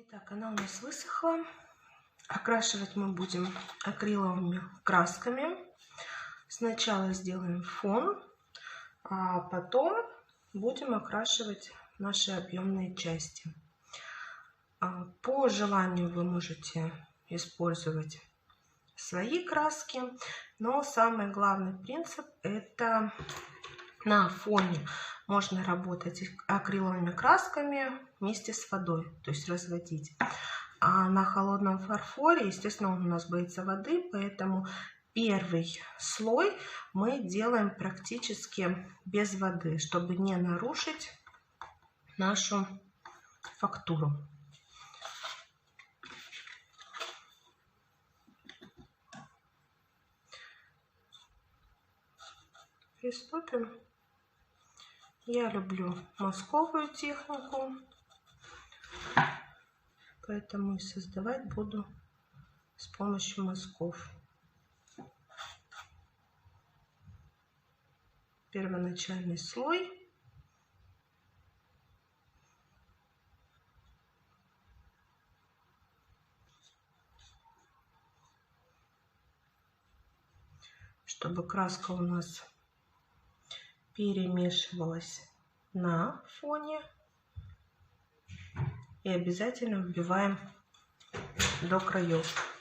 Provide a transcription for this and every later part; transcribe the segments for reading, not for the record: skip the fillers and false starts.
Итак, она у нас высохла. Окрашивать мы будем акриловыми красками. Сначала сделаем фон, а потом будем окрашивать наши объемные части. По желанию вы можете использовать свои краски, но самый главный принцип — это на фоне можно работать акриловыми красками вместе с водой, то есть разводить. А на холодном фарфоре, естественно, он у нас боится воды, поэтому первый слой мы делаем практически без воды, чтобы не нарушить нашу фактуру. Приступим. Я люблю мазковую технику, поэтому и создавать буду с помощью мазков. Первоначальный слой. Чтобы краска у нас перемешивалась на фоне. И обязательно вбиваем до краев.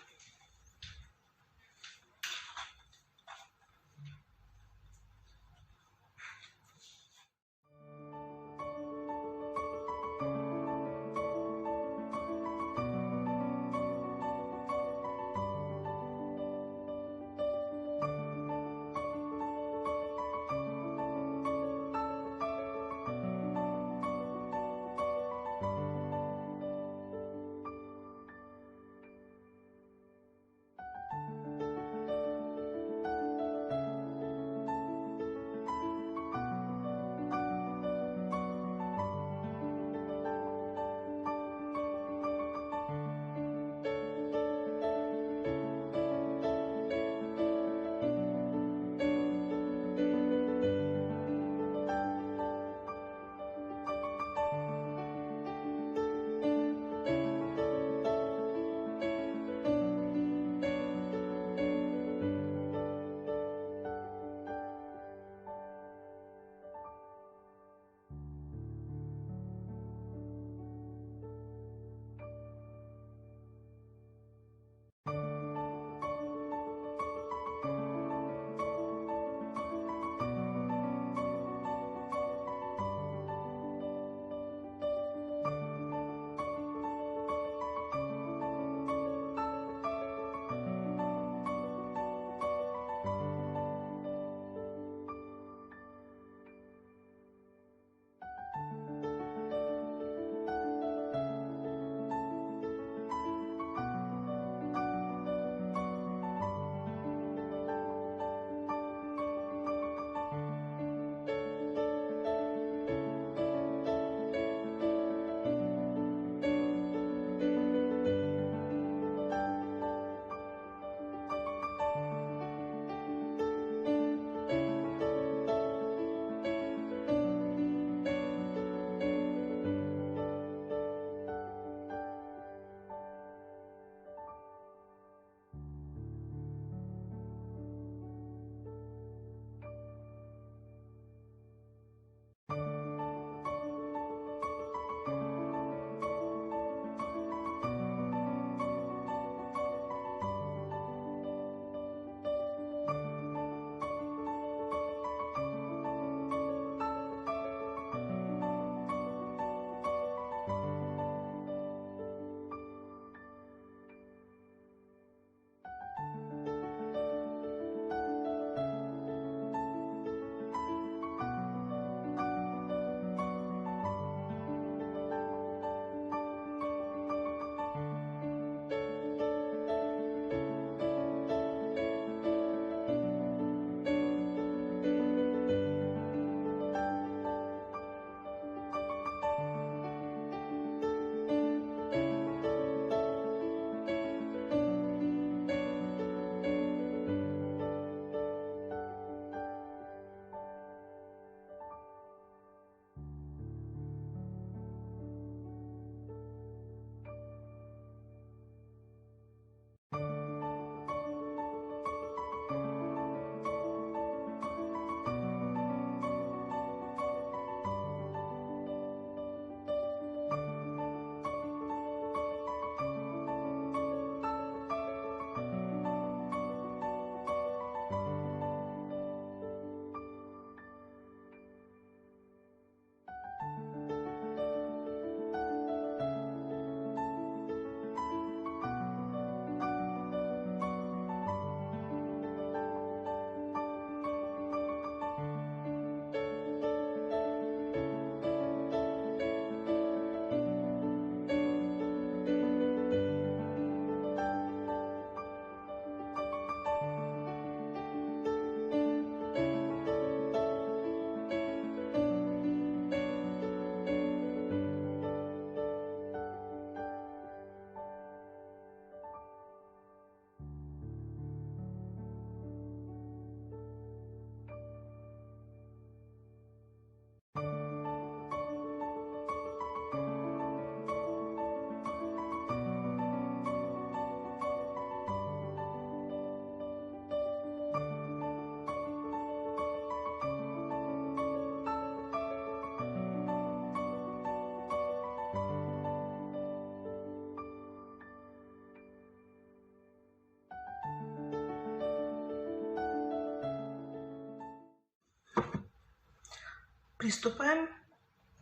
Приступаем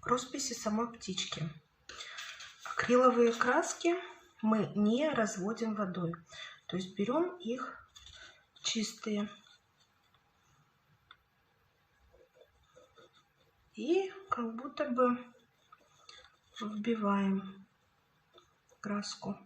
к росписи самой птички. Акриловые краски мы не разводим водой, то есть берем их чистые и как будто бы вбиваем краску.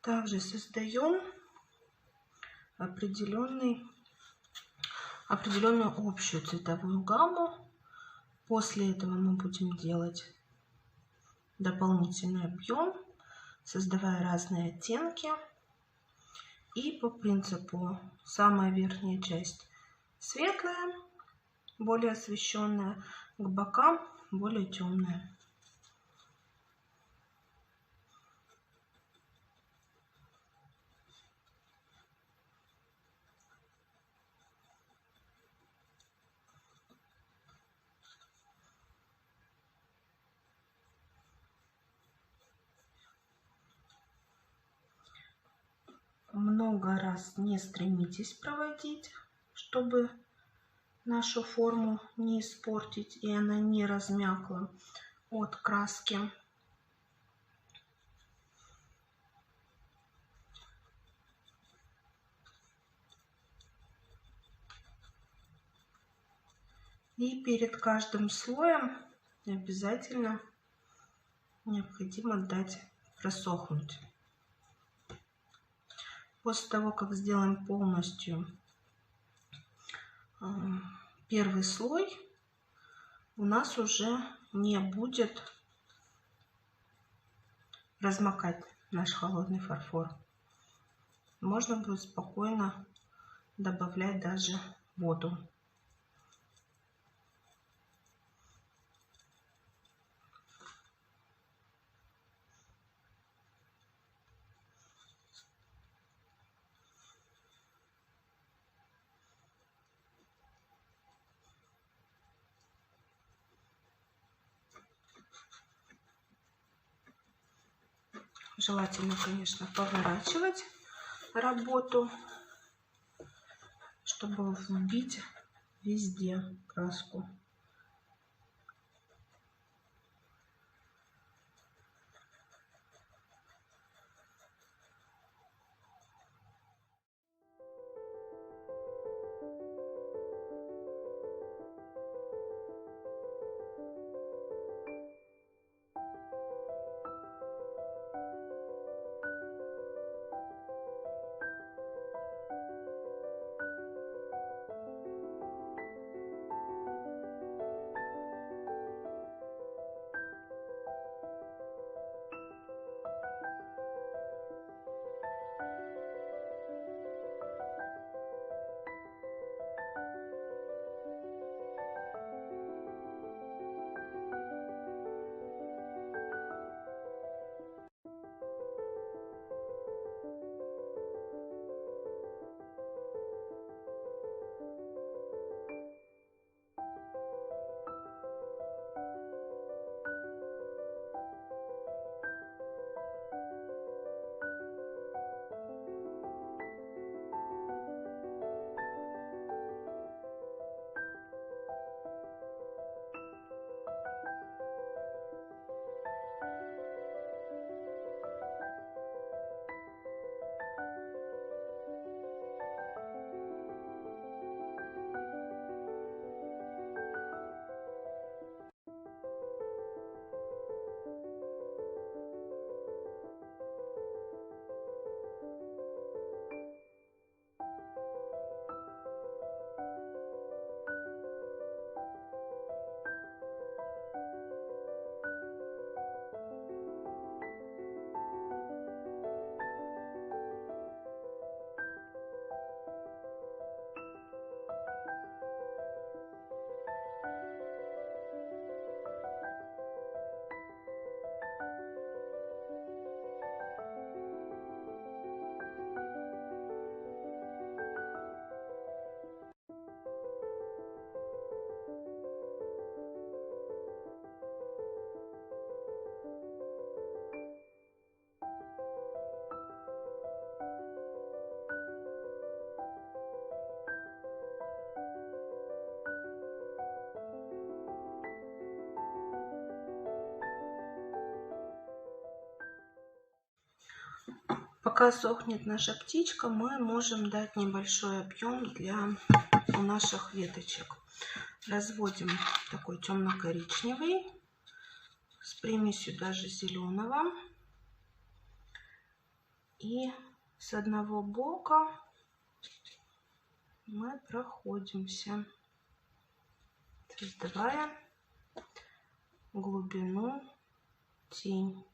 Также создаем определенную общую цветовую гамму. После этого мы будем делать дополнительный объем, создавая разные оттенки. И по принципу самая верхняя часть светлая, более освещенная, к бокам более темная. Много раз не стремитесь проводить, чтобы нашу форму не испортить и она не размякла от краски. И перед каждым слоем обязательно необходимо дать просохнуть. После того, как сделаем полностью первый слой, у нас уже не будет размокать наш холодный фарфор. Можно будет спокойно добавлять даже воду. Желательно, конечно, поворачивать работу, чтобы вбить везде краску. Пока сохнет наша птичка, мы можем дать небольшой объем для наших веточек. Разводим такой темно-коричневый с примесью даже зеленого. И с одного бока мы проходимся, создавая глубину, тень.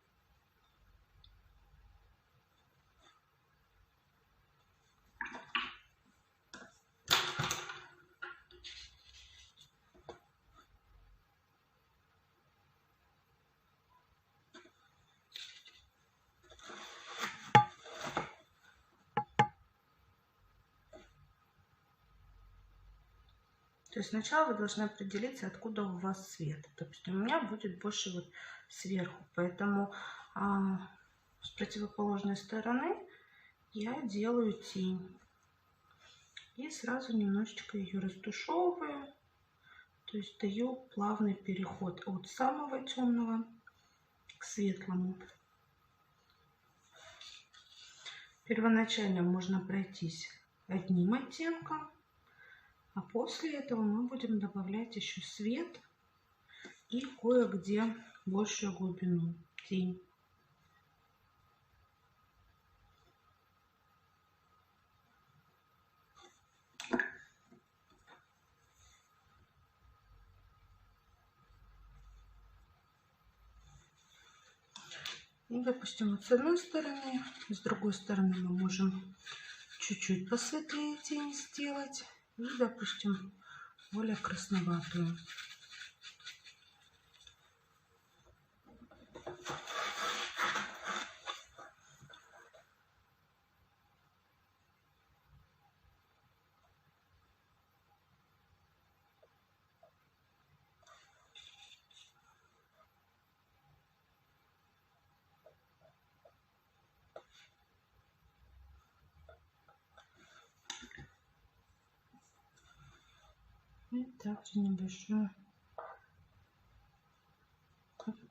То есть сначала вы должны определиться, откуда у вас свет. Допустим, у меня будет больше вот сверху, поэтому с противоположной стороны я делаю тень. И сразу немножечко ее растушевываю. То есть даю плавный переход от самого темного к светлому. Первоначально можно пройтись одним оттенком. А после этого мы будем добавлять еще свет и кое-где большую глубину, тень. И, допустим, вот с одной стороны, с другой стороны мы можем чуть-чуть посветлее тень сделать. И, допустим, более красноватую. И также небольшой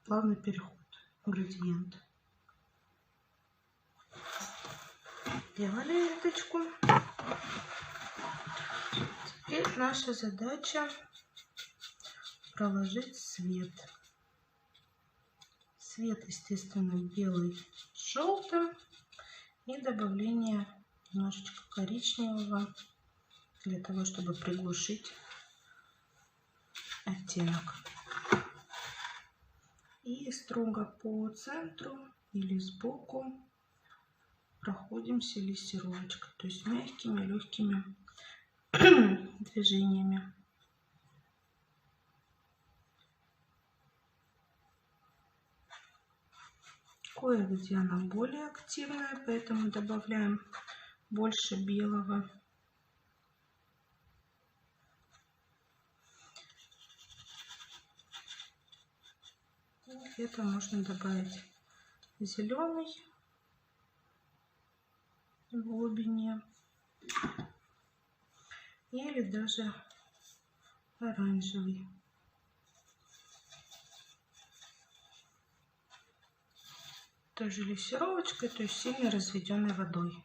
плавный переход, градиент. Делали веточку. Теперь наша задача проложить свет. Свет, естественно, белый с желтым. И добавление немножечко коричневого для того, чтобы приглушить оттенок. И строго по центру или сбоку проходимся лессировочкой, то есть мягкими, легкими движениями. Кое-где она более активная, поэтому добавляем больше белого. Где-то можно добавить зеленый в глубине или даже оранжевый. Тоже лессировочкой, то есть сильно разведенной водой.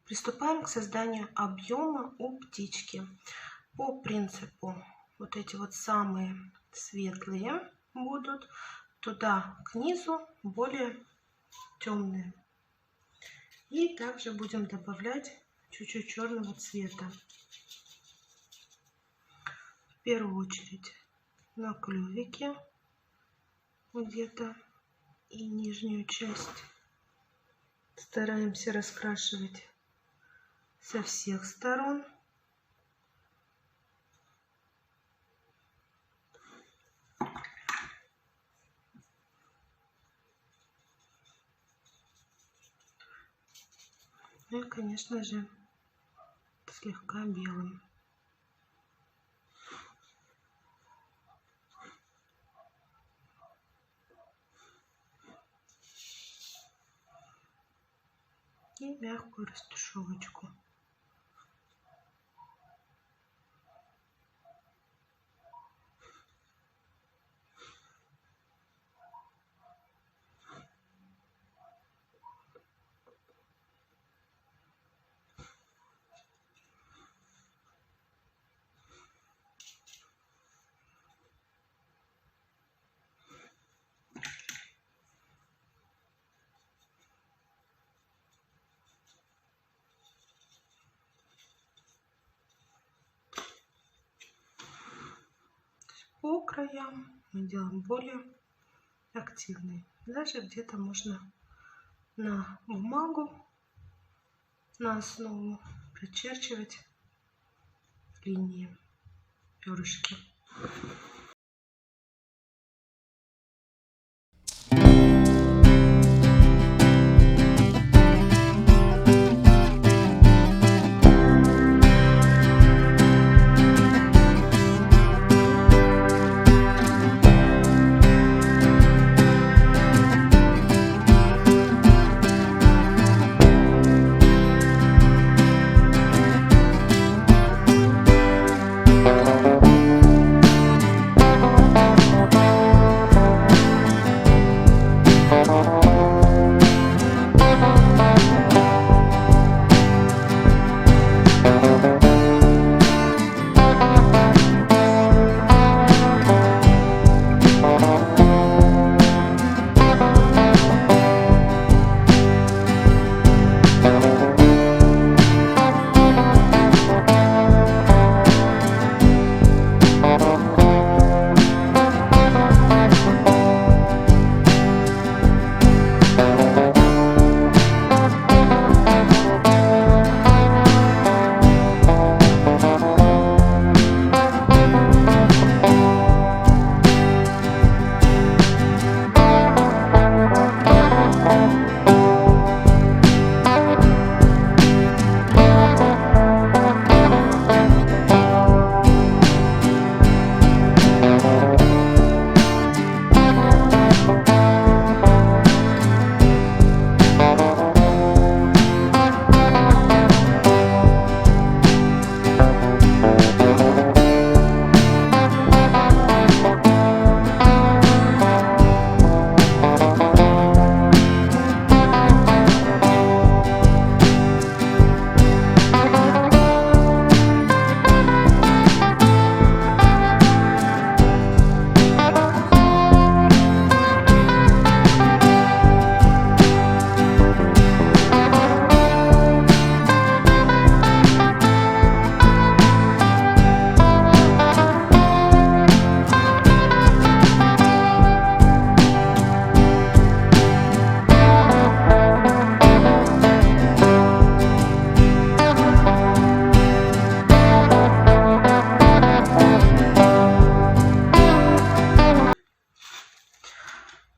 Приступаем к созданию объема у птички. По принципу вот эти вот самые светлые будут, туда к низу более темные. И также будем добавлять чуть-чуть черного цвета. В первую очередь на клювике где-то и нижнюю часть стараемся раскрашивать со всех сторон. Ну и, конечно же, слегка белым. И мягкую растушевочку. По краям мы делаем более активный. Даже где-то можно на бумагу, на основу прочерчивать линии, перышки.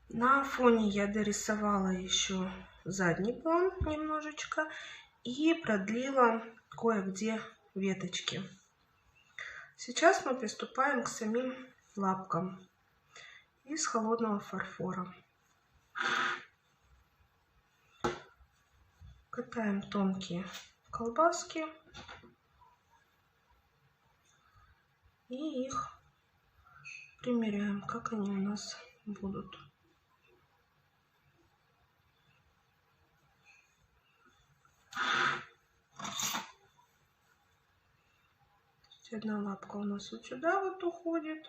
На фоне я дорисовала еще задний план немножечко и продлила кое-где веточки. Сейчас мы приступаем к самим лапкам из холодного фарфора. Катаем тонкие колбаски и их примеряем, как они у нас будут. Одна лапка у нас вот сюда вот уходит.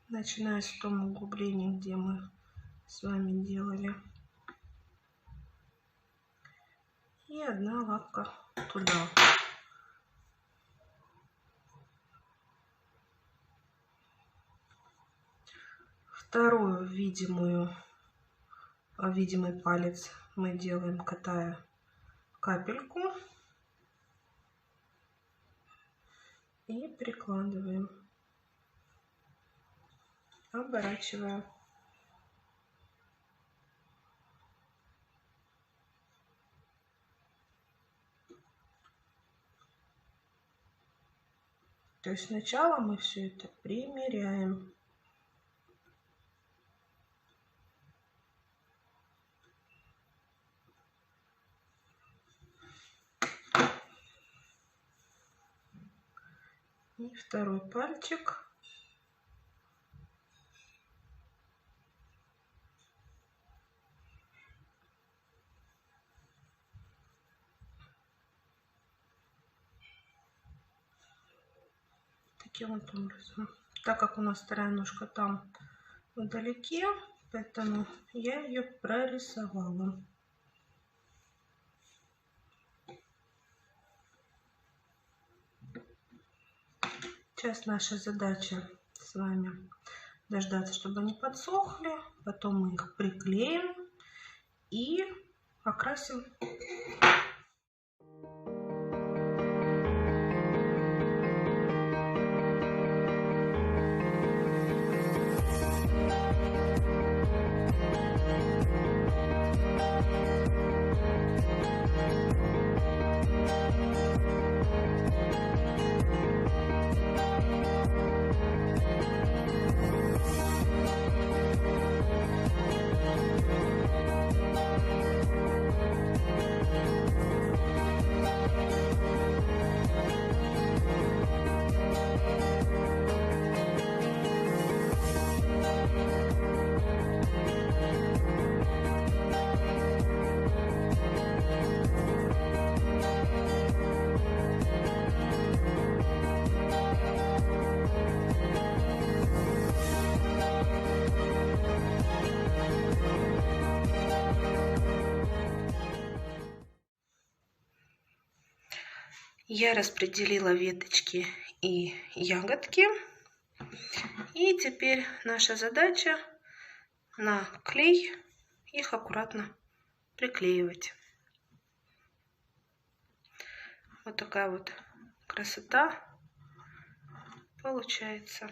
Начиная с том углубления, где мы с вами делали. И одна лапка туда. Вторую видимый палец мы делаем, катая капельку и прикладываем, оборачивая То есть сначала мы все это примеряем. И второй пальчик. Таким вот образом. Так как у нас вторая ножка там вдалеке, поэтому я ее прорисовала. Сейчас наша задача с вами дождаться, чтобы они подсохли. Потом мы их приклеим и покрасим. Я распределила веточки и ягодки. И теперь наша задача на клей их аккуратно приклеивать. Вот такая вот красота получается.